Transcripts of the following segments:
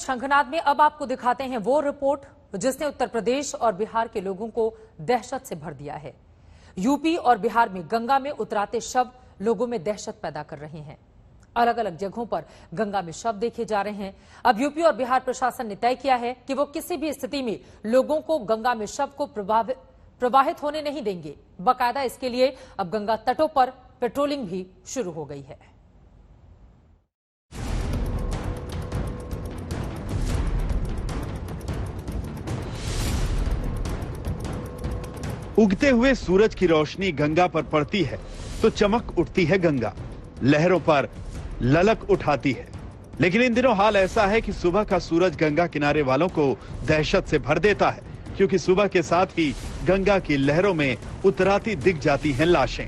शंखनाद में अब आपको दिखाते हैं वो रिपोर्ट जिसने उत्तर प्रदेश और बिहार के लोगों को दहशत से भर दिया है। यूपी और बिहार में गंगा में उतराते शव लोगों में दहशत पैदा कर रहे हैं। अलग अलग जगहों पर गंगा में शव देखे जा रहे हैं। अब यूपी और बिहार प्रशासन ने तय किया है कि वो किसी भी स्थिति में लोगों को गंगा में शव को प्रवाहित होने नहीं देंगे। बाकायदा इसके लिए अब गंगा तटों पर पेट्रोलिंग भी शुरू हो गई है। उगते हुए सूरज की रोशनी गंगा पर पड़ती है तो चमक उठती है गंगा, लहरों पर ललक उठाती है। लेकिन इन दिनों हाल ऐसा है कि सुबह का सूरज गंगा किनारे वालों को दहशत से भर देता है, क्योंकि सुबह के साथ ही गंगा की लहरों में उतराती दिख जाती हैं लाशें।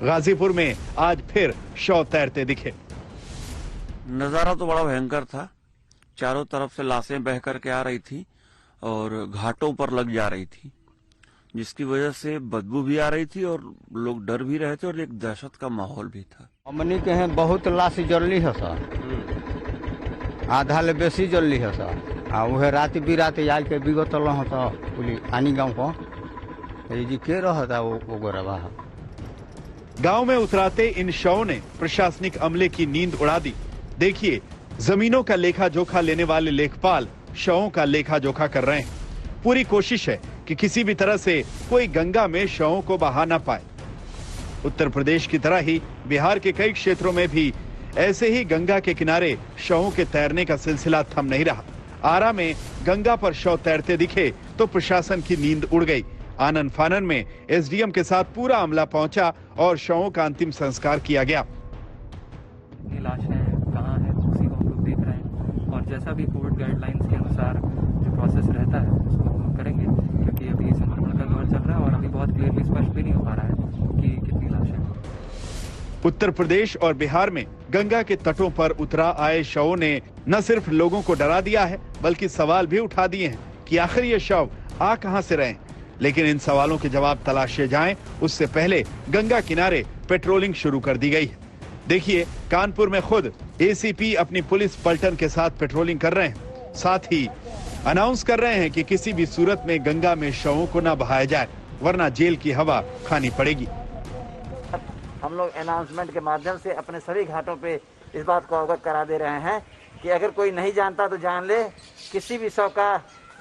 गाजीपुर में आज फिर शव तैरते दिखे। नजारा तो बड़ा भयंकर था। चारों तरफ से लाशें बह करके आ रही थी और घाटों पर लग जा रही थी, जिसकी वजह से बदबू भी आ रही थी और लोग डर भी रहे थे और एक दहशत का माहौल भी था। हमनी के हैं बहुत लाश जलनी है सर, आधा ले बेसी जलनी है सर। आ वह रात बिरात आज के विगत पुलिस आनी गाँव को जी के रहा वो गोरबा। गांव में उतराते इन शवों ने प्रशासनिक अमले की नींद उड़ा दी। देखिए, जमीनों का लेखा जोखा लेने वाले लेखपाल शवों का लेखा जोखा कर रहे हैं। पूरी कोशिश है कि किसी भी तरह से कोई गंगा में शवों को बहा ना पाए। उत्तर प्रदेश की तरह ही बिहार के कई क्षेत्रों में भी ऐसे ही गंगा के किनारे शवों के तैरने का सिलसिला थम नहीं रहा। आरा में गंगा पर शव तैरते दिखे तो प्रशासन की नींद उड़ गई। आनन फानन में एसडीएम के साथ पूरा अमला पहुंचा और शवों का अंतिम संस्कार किया गया। ये लाशें कहाँ है उसी को हम लोग देख रहे हैं और जैसा भी कोविड गाइडलाइंस के अनुसार जो प्रोसेस रहता है उसको हम लोग करेंगे, क्योंकि अभी संक्रमण का दौर चल रहा है और अभी बहुत क्लियरली स्पष्ट भी नहीं हो पा रहा है कि कितनी लाशें। उत्तर प्रदेश और बिहार में गंगा के तटों पर उतरा आए शवों ने न सिर्फ लोगों को डरा दिया है, बल्कि सवाल भी उठा दिए हैं कि आखिर ये शव आ कहां से रहे। लेकिन इन सवालों के जवाब तलाशे जाएं, उससे पहले गंगा किनारे पेट्रोलिंग शुरू कर दी गई है। देखिए, कानपुर में खुद एसीपी अपनी पुलिस पलटन के साथ पेट्रोलिंग कर रहे हैं। साथ ही अनाउंस कर रहे हैं कि किसी भी सूरत में गंगा में शवों को न बहाया जाए, वरना जेल की हवा खानी पड़ेगी। हम लोग अनाउंसमेंट के माध्यम से अपने सभी घाटों पे इस बात को अवगत करा दे रहे हैं कि अगर कोई नहीं जानता तो जान ले, किसी भी शव का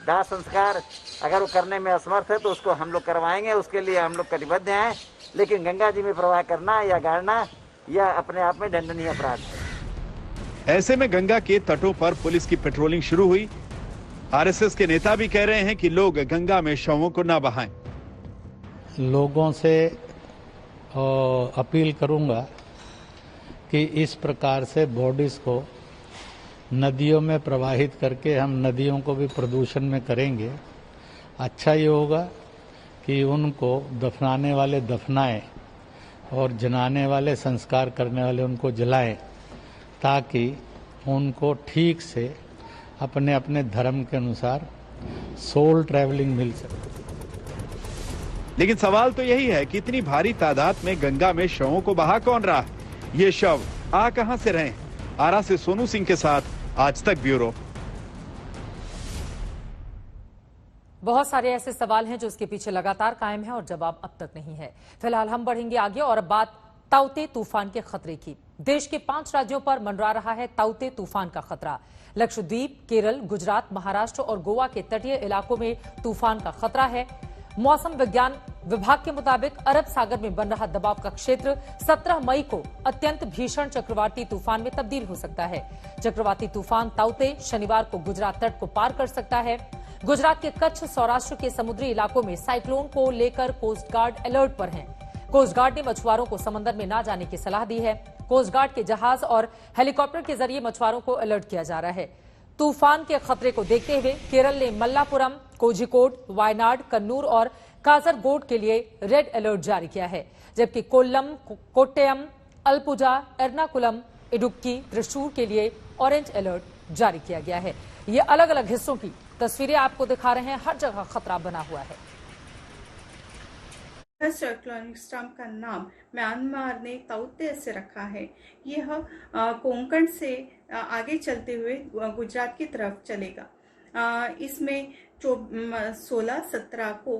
दाह संस्कार अगर वो करने में असमर्थ है तो उसको हम लोग करवाएंगे। उसके लिए हम लोग कटिबद्ध हैं। लेकिन गंगा जी में प्रवाह करना या गाड़ना यह अपने आप में दंडनीय अपराध है। ऐसे में गंगा के तटों पर पुलिस की पेट्रोलिंग शुरू हुई। आरएसएस के नेता भी कह रहे हैं कि लोग गंगा में शवों को न बहाएं। लोगों से अपील करूंगा कि इस प्रकार से बॉडीज को नदियों में प्रवाहित करके हम नदियों को भी प्रदूषण में करेंगे। अच्छा ये होगा कि उनको दफनाने वाले दफनाएं और जलाने वाले, संस्कार करने वाले उनको जलाएं, ताकि उनको ठीक से अपने अपने धर्म के अनुसार सोल ट्रैवलिंग मिल सके। लेकिन सवाल तो यही है कि इतनी भारी तादाद में गंगा में शवों को बहा कौन रहा है? ये शव आ कहां से रहे हैं? आरा से सोनू सिंह के साथ आज तक ब्यूरो। बहुत सारे ऐसे सवाल हैं जो इसके पीछे लगातार कायम है और जवाब अब तक नहीं है। फिलहाल हम बढ़ेंगे आगे और अब बात ताउते तूफान के खतरे की। देश के 5 राज्यों पर मंडरा रहा है ताउते तूफान का खतरा। लक्षद्वीप, केरल, गुजरात, महाराष्ट्र और गोवा के तटीय इलाकों में तूफान का खतरा है। मौसम विज्ञान विभाग के मुताबिक अरब सागर में बन रहा दबाव का क्षेत्र 17 मई को अत्यंत भीषण चक्रवाती तूफान में तब्दील हो सकता है। चक्रवाती तूफान ताउते शनिवार को गुजरात तट को पार कर सकता है। गुजरात के कच्छ, सौराष्ट्र के समुद्री इलाकों में साइक्लोन को लेकर कोस्ट गार्ड अलर्ट पर है। कोस्ट गार्ड ने मछुआरों को समंदर में न जाने की सलाह दी है। कोस्ट गार्ड के जहाज और हेलीकॉप्टर के जरिए मछुआरों को अलर्ट किया जा रहा है। तूफान के खतरे को देखते हुए केरल ने मल्लापुरम, कोझिकोड, वायनाड, कन्नूर और काजरगोड के लिए रेड अलर्ट जारी किया है, जबकि कोल्लम, कोट्टयम, अलपुजा, एर्नाकुलम, इडुक्की, त्रिशूर के लिए ऑरेंज अलर्ट जारी किया गया है। ये अलग अलग हिस्सों की तस्वीरें आपको दिखा रहे हैं। हर जगह खतरा बना हुआ है। साइक्लोनिक स्टॉर्म का नाम म्यांमार ने ताउते से रखा है। यह कोंकण से आगे चलते हुए गुजरात की तरफ चलेगा। इसमें 16-17 को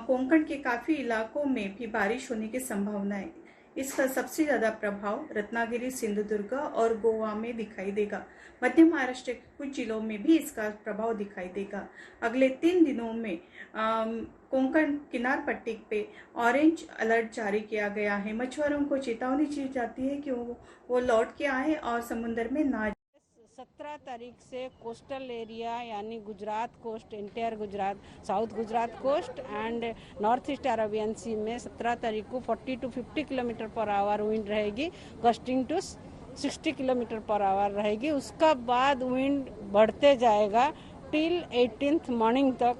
कोंकण के काफ़ी इलाकों में भी बारिश होने की संभावना है। इसका सबसे ज़्यादा प्रभाव रत्नागिरी, सिंधुदुर्ग और गोवा में दिखाई देगा। मध्य महाराष्ट्र के कुछ जिलों में भी इसका प्रभाव दिखाई देगा। अगले 3 दिनों में कोंकण किनार पट्टी पे ऑरेंज अलर्ट जारी किया गया है। मछुआरों को चेतावनी दी जाती है कि वो लौट के आए और समुद्र में ना। 17 तारीख से कोस्टल एरिया यानी Gujarat coast, entire Gujarat, south Gujarat coast and north east Arabian sea में 17 तारीख को 40 to 50 kilometre per hour wind रहेगी, gusting to 60 kilometre per hour रहेगी। उसका बाद विंड बढ़ते जाएगा टिल 18th मॉर्निंग तक।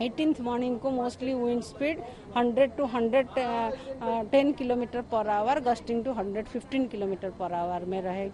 18th मॉर्निंग को mostly wind speed 100 to 110 kilometre per hour, gusting to 115 kilometre per hour में रहेगी।